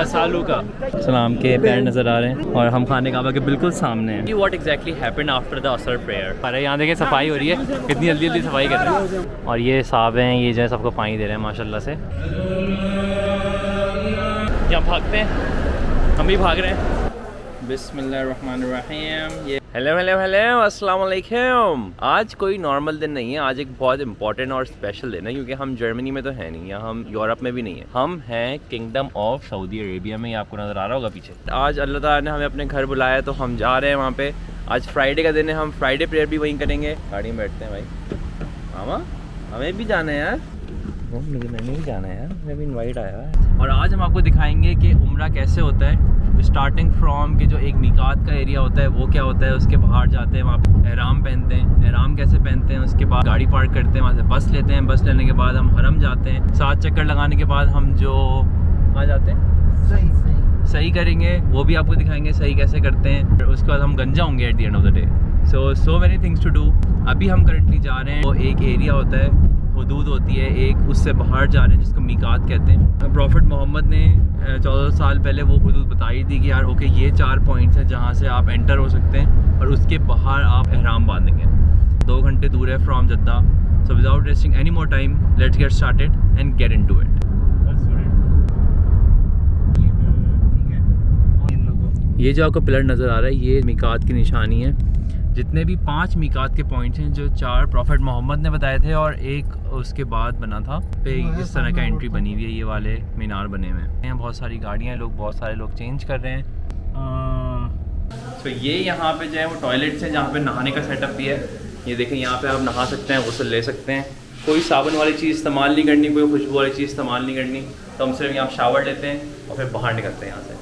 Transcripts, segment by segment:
सालू का सलाम के पैर नज़र आ रहे हैं और हम खाने काबा के बिल्कुल सामने हैं। What exactly happened after the Asr prayer. अरे यहाँ देखें सफाई हो रही है, कितनी जल्दी जल्दी सफाई कर रहे हैं। और ये साहब हैं, ये जो है सबको पानी दे रहे हैं माशाल्लाह से। यहाँ भागते हैं, हम भी भाग रहे हैं। बिस्मिल्लाहिर्रहमानिर्रहीम। ये हेलो हेलो हेलो अस्सलाम वालेकुम। आज कोई नॉर्मल दिन नहीं है, आज एक बहुत इंपॉर्टेंट और स्पेशल दिन है क्योंकि हम जर्मनी में तो है नहीं, या हम यूरोप में भी नहीं है, हम हैं किंगडम ऑफ सऊदी अरेबिया में। ये आपको नज़र आ रहा होगा पीछे। आज अल्लाह ताला ने हमें अपने घर बुलाया तो हम जा रहे हैं वहाँ पे। आज फ्राइडे का दिन है, हम फ्राइडे प्रेयर भी वहीं करेंगे। गाड़ी में बैठते हैं भाई। मामा हमें भी जाना है यार, मैंने भी जाना है यार, मैं भी इनवाइट आया है। और आज हम आपको दिखाएंगे कि उम्रा कैसे होता है, स्टार्टिंग फ्रॉम के जो एक मिकात का एरिया होता है वो क्या होता है, उसके बाहर जाते हैं, वहाँ पे एहराम पहनते हैं, एहराम कैसे पहनते हैं, उसके बाद गाड़ी पार्क करते हैं, वहाँ से बस लेते हैं, बस लेने के बाद हम हरम जाते हैं, 7 चक्कर लगाने के बाद हम जो वहाँ जाते हैं सही करेंगे, वो भी आपको दिखाएंगे सही कैसे करते हैं। उसके बाद हम गंजा होंगे at the end of the day. So many things to do. अभी हम करंटली जा रहे हैं, वो एक एरिया होता है, हुदूद होती है एक, उससे बाहर जा रहे हैं जिसको मीकात कहते हैं। प्रॉफिट मोहम्मद ने 14 साल पहले वो हुदूद बताई थी कि यार ओके ये 4 पॉइंट्स हैं जहाँ से आप एंटर हो सकते हैं और उसके बाहर आप एहराम बांधेंगे। 2 घंटे दूर है from Jeddah. So without wasting any more time let's get started and get into it. ये जो आपको पिलर नज़र आ रहा है ये मीकात की निशानी है। जितने भी 5 मीकात के पॉइंट्स हैं, जो 4 प्रॉफिट मोहम्मद ने बताए थे और एक उसके बाद बना था, पे इस तरह का एंट्री बनी हुई है, ये वाले मीनार बने हुए हैं। यहाँ बहुत सारी गाड़ियाँ, बहुत सारे लोग चेंज कर रहे हैं। तो ये यहाँ पे जो है वो टॉयलेट्स हैं जहाँ पे नहाने का सेटअप भी है। ये देखें, यहाँ पे आप नहा सकते हैं, गुस्ल ले सकते हैं। कोई साबुन वाली चीज़ इस्तेमाल नहीं करनी, कोई खुशबू वाली चीज़ इस्तेमाल नहीं करनी। तो हम सिर्फ यहाँ शावर लेते हैं और फिर बाहर निकलते हैं यहाँ से।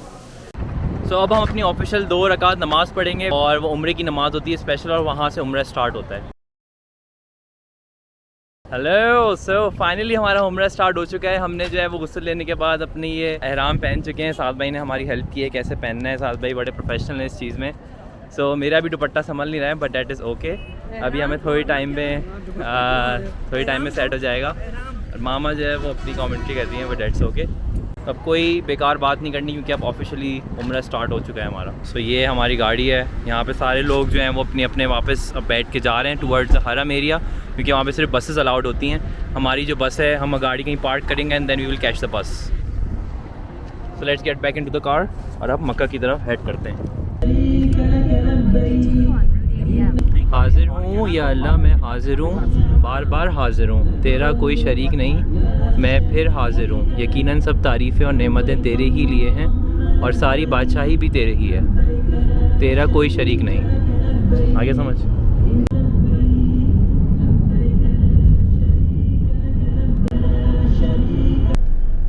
तो अब हम अपनी ऑफिशियल 2 रकात नमाज़ पढ़ेंगे और वो उम्रे की नमाज़ होती है स्पेशल, और वहाँ से उम्रा स्टार्ट होता है। हेलो, सो फाइनली हमारा उम्रा स्टार्ट हो चुका है। हमने जो है वो गुस्ल लेने के बाद अपनी ये एहराम पहन चुके हैं। साद भाई ने हमारी हेल्प की है कैसे पहनना है। साद भाई बड़े प्रोफेशनल हैं इस चीज़ में। सो मेरा भी दुपट्टा संभल नहीं रहा है, बट डैट इज़ ओके। अभी हमें थोड़ी टाइम में सेट हो जाएगा। और मामा जो है वो अपनी कॉमेंट्री कर रही हैं, बट डैट्स ओके। अब कोई बेकार बात नहीं करनी क्योंकि अब ऑफिशियली उम्रा स्टार्ट हो चुका है हमारा। सो ये हमारी गाड़ी है। यहाँ पे सारे लोग जो हैं वो अपने वापस अब बैठ के जा रहे हैं टुवर्ड्स द हरम एरिया, क्योंकि वहाँ पे सिर्फ बसेस अलाउड होती हैं। हमारी जो बस है, हम गाड़ी कहीं पार्क करेंगे and then we will catch the bus. So let's get back into the car और अब मक्का की तरफ हेड करते हैं। हाजिर हूँ या अल्लाह, मैं हाजिर हूँ, बार बार हाजिर हूँ, तेरा कोई शरीक नहीं, मैं फिर हाजिर हूँ। यकीनन सब तारीफ़ें और नेमतें तेरे ही लिए हैं और सारी बादशाही भी तेरे ही है, तेरा कोई शरीक नहीं। आगे समझ।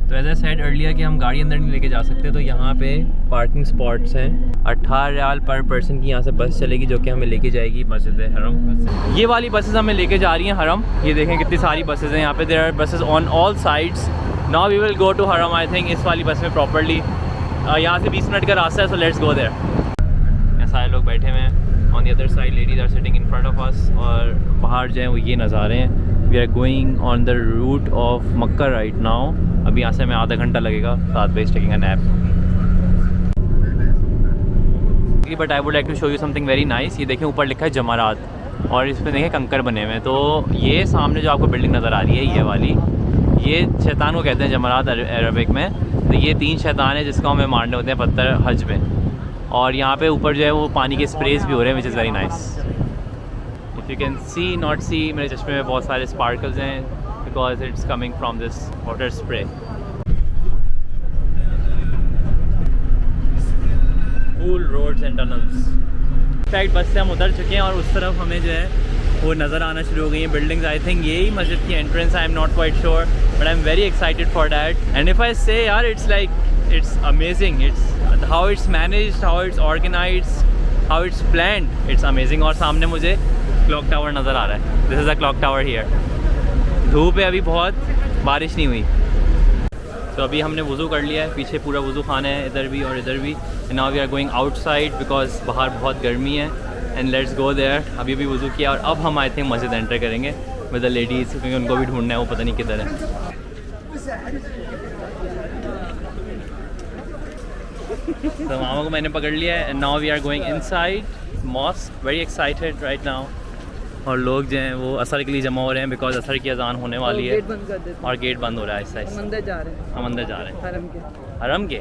तो एज आई सेड अर्लियर कि हम गाड़ी अंदर नहीं लेके जा सकते, तो यहाँ पे पार्किंग स्पॉट्स हैं। 18 रियाल पर पर्सन की यहाँ से बस चलेगी जो कि हमें लेके जाएगी मस्जिद हरम। ये वाली बसेस हमें लेके जा रही हैं हरम। ये देखें कितनी सारी बसेस हैं यहाँ पे। There are buses on all sides. Now we will go to Haram. I think इस वाली बस में प्रॉपरली यहाँ से 20 मिनट का रास्ता है। So let's go there. यहाँ सारे लोग बैठे हुए हैं। On the other side ladies are sitting in front of us, और बाहर जो है वो ये नज़ारे हैं। We are going on the route of Mecca right now. अभी यहाँ से हमें आधा घंटा लगेगा। साथ में taking a nap. But I would like to show you something very nice. ये देखें ऊपर लिखा है जमारात, और इस पर देखें कंकर बने हुए हैं। तो ये सामने जो आपको बिल्डिंग नज़र आ रही है, ये वाली, ये शैतान को कहते हैं जमारात अरबिक में। तो ये 3 शैतान है जिसको हमें मारने होते हैं पत्थर हज में। और यहाँ पे ऊपर जो है वो पानी के स्प्रेज भी हो रहे हैं, which is very nice. If you can see not see, मेरे चश्मे में बहुत सारे स्पार्कल्स हैं because it's coming from this water spray. Cool roads and tunnels. In fact bus से हम उतर चुके हैं और उस तरफ हमें जो है वो नज़र आना शुरू हो गई हैं बिल्डिंग्स। आई थिंक यही मस्जिद की entrance. I am not quite sure, but I am very excited for that. And if I say यार, it's like it's amazing. It's how it's managed, how it's organised, how it's planned, it's amazing. और सामने मुझे clock tower नज़र आ रहा है। This is a clock tower here. धूप है अभी बहुत, बारिश नहीं हुई। तो अभी हमने वज़ू कर लिया है, पीछे पूरा वज़ू खाना है, इधर भी और इधर भी। And now we are going outside because बाहर बहुत गर्मी है। And let's go there. अभी भी वज़ू किया और अब हम आई थिंक मस्जिद एंटर करेंगे विद द लेडीज़, क्योंकि उनको भी ढूंढना है, वो पता नहीं किधर है। तो मामा को मैंने पकड़ लिया है and now we are going inside mosque, very excited right now. और लोग जो हैं वो असर के लिए जमा हो रहे हैं बिकॉज असर की अजान होने वाली है और गेट बंद हो रहा है। ऐसा हम अंदर जा रहे हैं, हम अंदर जा रहे हैं हरम के।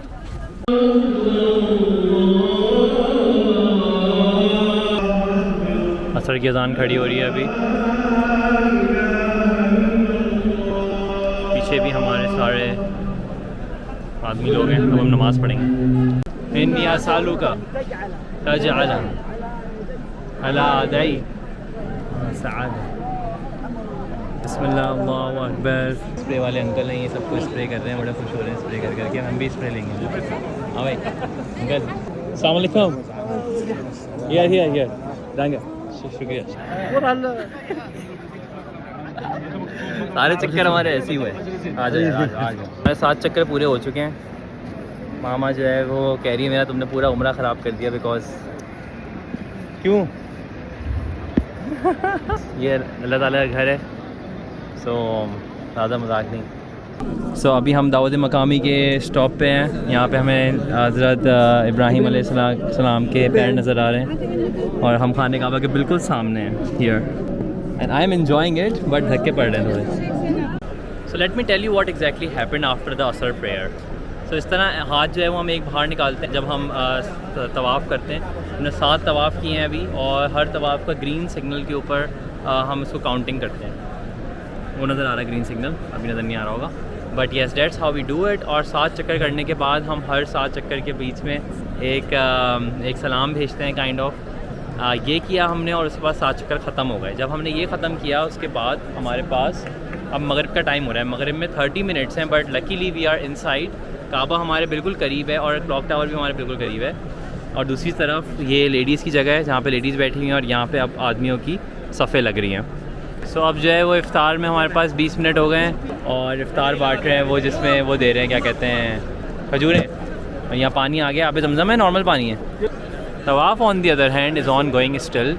असर की अजान खड़ी हो रही है अभी, पीछे भी हमारे सारे आदमी लोग हैं। अब हम नमाज़ पढ़ेंगे। इन्नी आसालू का तजअला अला अदई सआदा। बिस्मिल्लाह अल्लाहु अकबर। स्प्रे वाले अंकल हैं, ये सबको स्प्रे कर रहे हैं, बड़ा खुश हो रहे हैं स्प्रे कर करके। हम भी स्प्रे लेंगे। हाँ भाई अंकल अस्सलाम वालेकुम। हियर दांगा शुक्रिया। सारे चक्कर हमारे ऐसे ही हुए। आ जाए हमारे 7 चक्कर पूरे हो चुके हैं। मामा जो है वो कह रही है मेरा तुमने पूरा उम्रा ख़राब कर दिया बिकॉज क्यों ये अल्लाह ताला का घर है। सो ज़्यादा मजाक नहीं। सो अभी हम दाऊद मकामी के स्टॉप पे हैं। यहाँ पे हमें हज़रत इब्राहीम अलैहिस्सलाम के पैर नज़र आ रहे हैं और हम खाने काबा के बिल्कुल सामने हैं here and I am enjoying it but धक्के पड़ रहे हैं थोड़े। So let me tell you what exactly happened after the Asr prayer. So इस तरह हाथ जो है वो हम एक बाहर निकालते हैं जब हम तवाफ़ करते हैं। हमने 7 तवाफ़ किए हैं अभी और हर तवाफ़ का ग्रीन सिग्नल के ऊपर हम उसको काउंटिंग करते हैं। वो नज़र आ रहा है ग्रीन सिग्नल, अभी नज़र नहीं आ रहा होगा but yes that's how we do it. और 7 चक्कर करने के बाद हम हर 7 चक्कर के बीच में एक सलाम भेजते हैं काइंड ऑफ। ये किया हमने और उसके बाद 7 चक्कर ख़त्म हो गए। जब हमने ये ख़त्म किया उसके बाद हमारे पास अब मगरिब का टाइम हो रहा है। मगरिब में 30 मिनट्स हैं but luckily we are inside. Kaaba हमारे बिल्कुल करीब है और क्लॉक टावर भी हमारे बिल्कुल करीब है। और दूसरी तरफ ये लेडीज़ की जगह है जहाँ पे लेडीज़ बैठी हुई हैं और यहाँ पे अब आदमियों की सफ़े लग रही हैं। सो अब जो है वो इफ़्तार में हमारे पास 20 मिनट हो गए हैं और इफ़्तार बांट रहे हैं वो जिसमें वो दे रहे हैं क्या कहते हैं खजूरें। और यहाँ पानी आ गया, आप जमजम है नॉर्मल पानी है। तवाफ़ on the other hand is on going still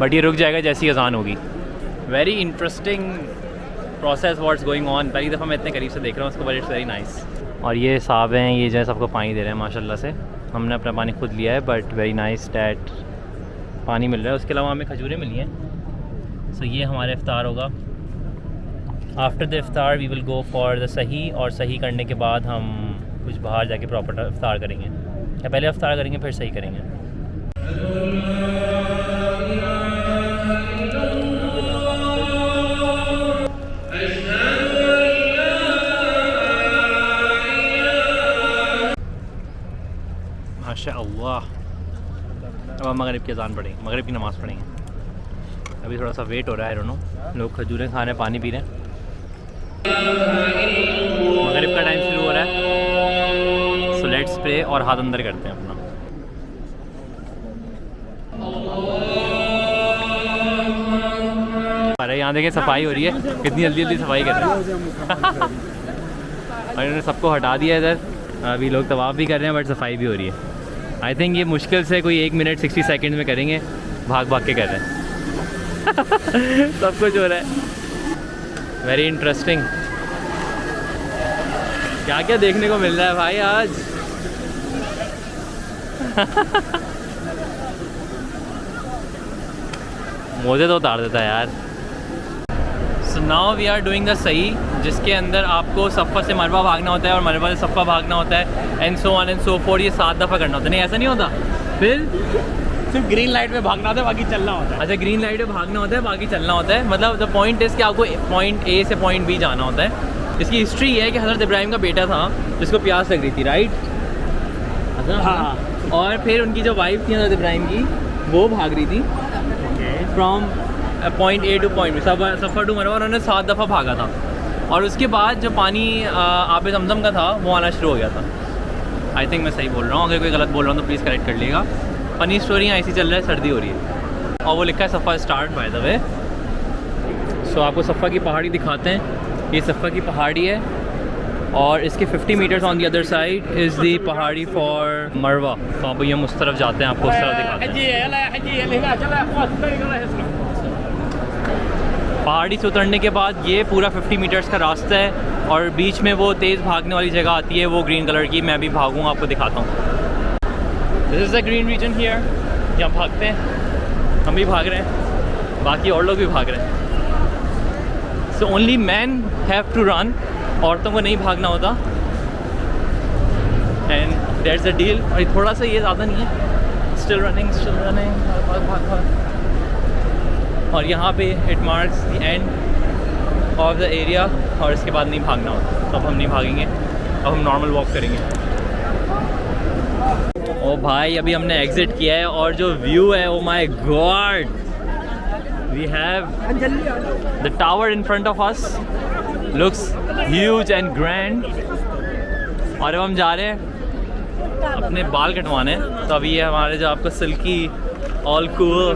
but ये रुक जाएगा जैसी अजान होगी। Very interesting process what's going on. पहली दफ़ा मैं इतने करीब से देख रहा हूँ उसको बट इट्स वेरी नाइस। और ये साहब हैं, ये जो है सबको पानी दे रहे हैं माशाल्लाह से। हमने अपना पानी खुद लिया है बट वेरी नाइस डैट पानी मिल रहा है। उसके अलावा हमें खजूरें मिली हैं। सो ये हमारा इफ्तार होगा। After the iftar we will go for the Sa'i और सही करने के बाद हम कुछ बाहर जाके प्रॉपर इफ्तार करेंगे या पहले इफ्तार करेंगे फिर सही करेंगे। माशाअल्लाह। अब हम मगरिब की अज़ान पढ़ेंगे, मगरिब की नमाज़ पढ़ेंगे। अभी थोड़ा सा वेट हो रहा है। दोनों लोग खजूरें खा रहे हैं, पानी पी रहे हैं। मगरिब का टाइम शुरू हो रहा है। सो लेट्स प्रे और हाथ अंदर करते हैं अपना। अरे यहाँ देखें सफाई हो रही है, कितनी जल्दी जल्दी सफाई कर रहे हैं। और इन्होंने सबको हटा दिया इधर। अभी लोग तवाफ़ भी कर रहे हैं बट सफाई भी हो रही है। आई थिंक ये मुश्किल से कोई 1 मिनट 60 सेकेंड में करेंगे, भाग भाग के कर रहे हैं। सब कुछ हो रहा है। Very interesting. क्या क्या देखने को मिल रहा है भाई आज। मोजे तो उतार देता है यार। So now we are doing the Sa'i, जिसके अंदर आपको सफ़ा से मरवा भागना होता है और मरवा से सफ़ा भागना होता है and so on and so fourth. ये 7 दफ़ा करना होता है। नहीं ऐसा नहीं होता, फिर सिर्फ ग्रीन लाइट पे भागना होता है, बाकी चलना होता है। अच्छा ग्रीन लाइट पे भागना होता है, बाकी चलना होता है। मतलब द पॉइंट इज़ कि आपको पॉइंट ए से पॉइंट बी जाना होता है। इसकी हिस्ट्री ये है कि हज़रत इब्राहीम का बेटा था जिसको प्यास लग रही थी, राइट? हाँ। और फिर उनकी जो वाइफ थी हज़रत इब्राहीम की, वो भाग रही थी from point A to point B, Safa to Marwa. उन्होंने 7 दफ़ा भागा था और उसके बाद जो पानी आब ज़मज़म का था वो आना शुरू हो गया था। आई थिंक मैं सही बोल रहा हूँ, अगर कोई गलत बोल रहा हूँ तो प्लीज़ करेक्ट कर लीजिएगा। फनी स्टोरी ऐसी चल रहा है, सर्दी हो रही है और वो लिखा है सफ़ा स्टार्ट बाय द वे। सो आपको सफ़ा की पहाड़ी दिखाते हैं। ये सफ़ा की पहाड़ी है और इसके 50 meters on the other side is the पहाड़ी फॉर मरवा। तो आप हम उस तरफ जाते हैं, आपको उस तरफ दिखाते हैं। पहाड़ी से उतरने के बाद ये पूरा 50 मीटर्स का रास्ता है और बीच में वो तेज़ भागने वाली जगह आती है, वो ग्रीन कलर की। मैं भी भागूँगा, आपको दिखाता हूँ। This is the green region here, यहाँ भागते हैं, हम भी भाग रहे हैं, बाकी और लोग भी भाग रहे हैं। So only man have to run, औरतों को नहीं भागना होता। And that's the deal. और थोड़ा सा ये ज़्यादा नहीं है, स्टिल रनिंग भाग भाग भाग। और यहाँ पे it marks the end of the area, और इसके बाद नहीं भागना होता। तो अब हम नहीं भागेंगे, अब हम नॉर्मल वॉक करेंगे। ओ भाई, अभी हमने एग्जिट किया है और जो व्यू है, oh my god, we have the tower in front of us, looks huge and grand. और अब हम जा रहे हैं अपने बाल कटवाने। तो अभी ये हमारे जो आपको silky all cool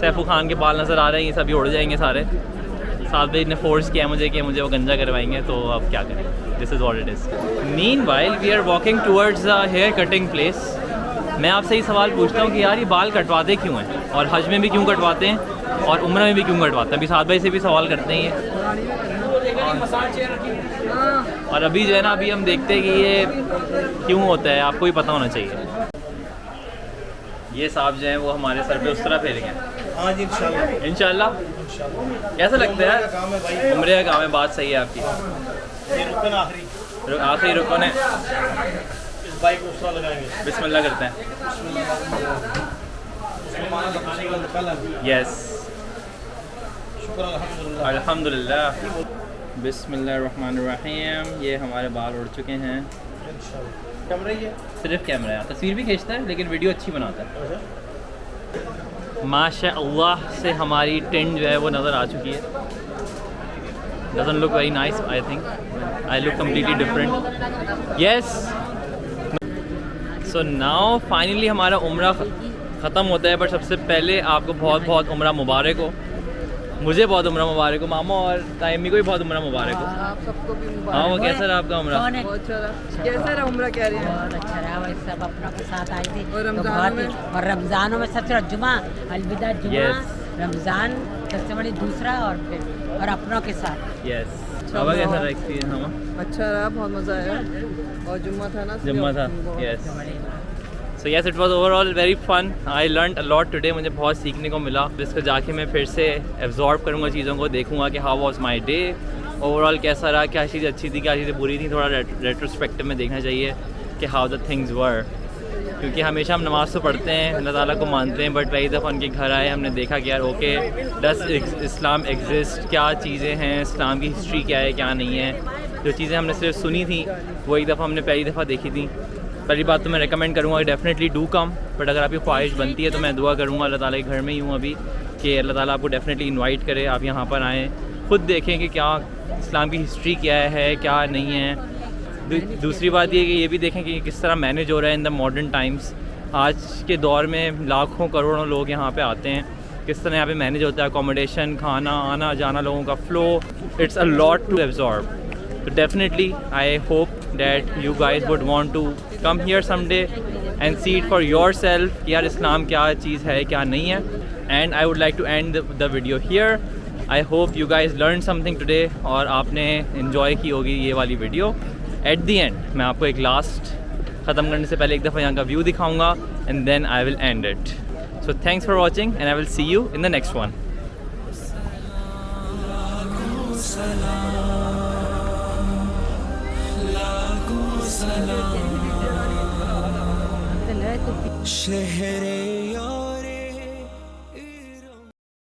Saifu Khan के बाल नज़र आ रहे हैं, ये सभी उड़ जाएंगे सारे। साथ में इन्हें फोर्स किया मुझे कि मुझे वो गंजा करवाएंगे, तो अब क्या करें, this is what it is. Meanwhile we are walking towards the hair cutting place. मैं आपसे ही सवाल पूछता हूँ कि यार ये बाल कटवाते क्यों हैं, और हज में भी क्यों कटवाते हैं, और उम्र में भी क्यों कटवाते हैं। अभी साथ भाई से भी सवाल करते हैं ये। और अभी जो है ना, अभी हम देखते हैं कि ये क्यों होता है, आपको भी पता होना चाहिए। ये साहब जो हैं वो हमारे सर पे उस तरह फेरेंगे। हाँ जी, इंशाल्लाह इंशाल्लाह। कैसा लगता है यार, उम्रे का काम है, बात सही है आपकी। ये रुकन आखिरी आखिरी रुकन है, इस बाइक को उस तरह लगाएंगे। बिस्मिल्लाह करते हैं। यस, शुक्र अल्हम्दुलिल्लाह। अल्हम्दुलिल्लाह। बिस्मिल्लाहिर्रहमानिर्रहीम। ये हमारे बाल उड़ चुके हैं। कैमरा ही है, सिर्फ कैमरा है, तस्वीर भी खींचता है लेकिन वीडियो अच्छी बनाता है। माशाअल्लाह से हमारी टेंट जो है वो नज़र आ चुकी है। Doesn't look very nice, I think I look completely different. Yes, so now finally हमारा उम्रा ख़त्म होता है। बट सबसे पहले आपको बहुत बहुत उम्रा मुबारक हो। मुझे बहुत उम्रा मुबारक हो, मामा और तायमी को भी बहुत उम्रा मुबारक हो। आप सबको भी मुबारक। हाँ, वो कैसा रहा आपका उम्रा? बहुत अच्छा रहा। कैसा रहा उम्रा, कह रहे हैं? बहुत अच्छा रहा, वही सब अपनों के साथ आए थे। और तो रमज़ान में? और रमज़ानों में सबसे बड़ा जुमा, अलविदा जुमा, Yes. रमज़ान सबसे बड़ी दूसरा, और फिर और अपनों के साथ। यस। अब कैसा रहा एक्सपीरियंस मामा? अच्छा रहा, बहुत मज़ा आया। और जुम्मा था ना, जुम्मा था, बहुत यस। बड़े so yes, it was overall very fun. I learn a lot today, मुझे बहुत सीखने को मिला, जिसको जाके मैं फिर से एब्जॉर्ब करूँगा चीज़ों को, देखूँगा कि how was my day, overall कैसा रहा, क्या चीज़ें अच्छी थी, क्या चीज़ें बुरी थी। थोड़ा रेट्रोस्पेक्टिव में देखना चाहिए कि हाउ द थिंग्स वर। क्योंकि हमेशा हम नमाज़ तो पढ़ते हैं, अल्लाह ताला को मानते हैं, बट कई दफ़ा उनके घर आए, हमने देखा कि यार ओके, डस इस्लाम एग्जिस्ट, क्या चीज़ें हैं, इस्लाम की हिस्ट्री क्या है, क्या नहीं है। जो चीज़ें हमने सिर्फ सुनी थी वो एक दफ़ा हमने पहली दफ़ा देखी थी। पहली बात तो मैं रेकमेंड करूँगा डेफिनेटली डू कम। बट अगर आपकी ख्वाहिश बनती है तो मैं दुआ करूँगा अल्लाह ताला के घर में ही हूँ अभी, कि अल्लाह ताला आपको डेफिनेटली इनवाइट करे, आप यहाँ पर आएँ, ख़ुद देखें कि क्या इस्लाम की हिस्ट्री क्या है, क्या नहीं है। दूसरी बात ये कि ये भी देखें कि किस तरह मैनेज हो रहा है इन द मॉडर्न टाइम्स। आज के दौर में लाखों करोड़ों लोग यहाँ पे आते हैं, किस तरह यहाँ पे मैनेज होता है, अकोमोडेशन, खाना, आना जाना, लोगों का flow, it's a lot to absorb. So definitely I hope that you guys would want to come here someday and see it for yourself कि यार इस्लाम क्या चीज़ है, क्या नहीं है। And I would like to end the video here. I hope you guys learned something today और आपने enjoy की होगी ये वाली वीडियो। At the end मैं आपको एक लास्ट ख़त्म करने से पहले एक दफ़ा यहाँ का व्यू दिखाऊंगा and then I will end it. So thanks for watching and I will see you in the next one. तो शहरे